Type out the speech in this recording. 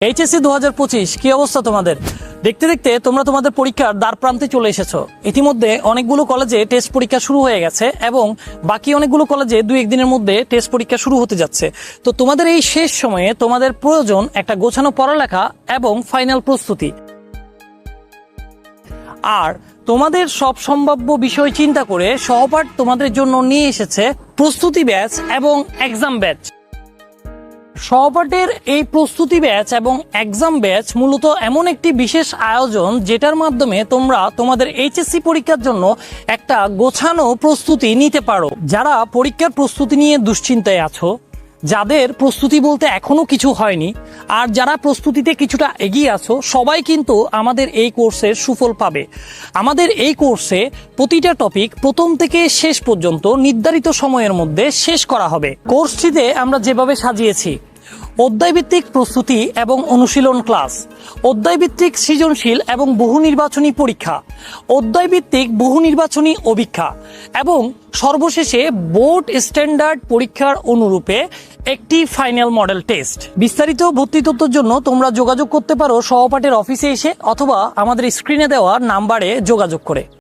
HSC 2025 কি অবস্থা তোমাদের? দেখতে দেখতে তোমরা তোমাদের পরীক্ষার দ্বার প্রান্তে চলে এসেছো। ইতিমধ্যে অনেকগুলো কলেজে টেস্ট পরীক্ষা শুরু হয়ে গেছে এবং বাকি অনেকগুলো কলেজে 2-1 দিনের মধ্যে টেস্ট পরীক্ষা শুরু হতে যাচ্ছে। তো তোমাদের এই শেষ সময়ে তোমাদের প্রয়োজন একটা গোছানো পড়ালেখা এবং ফাইনাল প্রস্তুতি। আর তোমাদের সব সম্ভাব্য বিষয় চিন্তা করে সহপাঠ তোমাদের জন্য নিয়ে এসেছে প্রস্তুতি ব্যাচ এবং এক্সাম ব্যাচ। সহপাঠের এই প্রস্তুতি ব্যাচ এবং এক্সাম ব্যাচ মূলত এমন একটি বিশেষ আয়োজন যেটার মাধ্যমে তোমরা তোমাদের এইচএসসি পরীক্ষার জন্য একটা গোছানো প্রস্তুতি নিতে পারো। যারা পরীক্ষার প্রস্তুতি নিয়ে দুশ্চিন্তায় আছো, যাদের প্রস্তুতি বলতে এখনো কিছু হয়নি, আর যারা প্রস্তুতিতে কিছুটা এগিয়ে আছো, সবাই কিন্তু আমাদের এই কোর্সের সুফল পাবে। আমাদের এই কোর্সে প্রতিটা টপিক প্রথম থেকে শেষ পর্যন্ত নির্ধারিত সময়ের মধ্যে শেষ করা হবে। কোর্সটিতে আমরা যেভাবে সাজিয়েছি: অধ্যায়ভিত্তিক প্রস্তুতি এবং অনুশীলন ক্লাস, অধ্যায়ভিত্তিক সৃজনশীল এবং বহু নির্বাচনী পরীক্ষা, অধ্যায়ভিত্তিক বহু নির্বাচনী অভিক্ষা এবং সর্বশেষে বোর্ড স্ট্যান্ডার্ড পরীক্ষার অনুরূপে একটি ফাইনাল মডেল টেস্ট। বিস্তারিত ভর্তি তথ্যের জন্য তোমরা যোগাযোগ করতে পারো সহপাঠের অফিসে এসে অথবা আমাদের স্ক্রিনে দেওয়া নাম্বারে যোগাযোগ করে।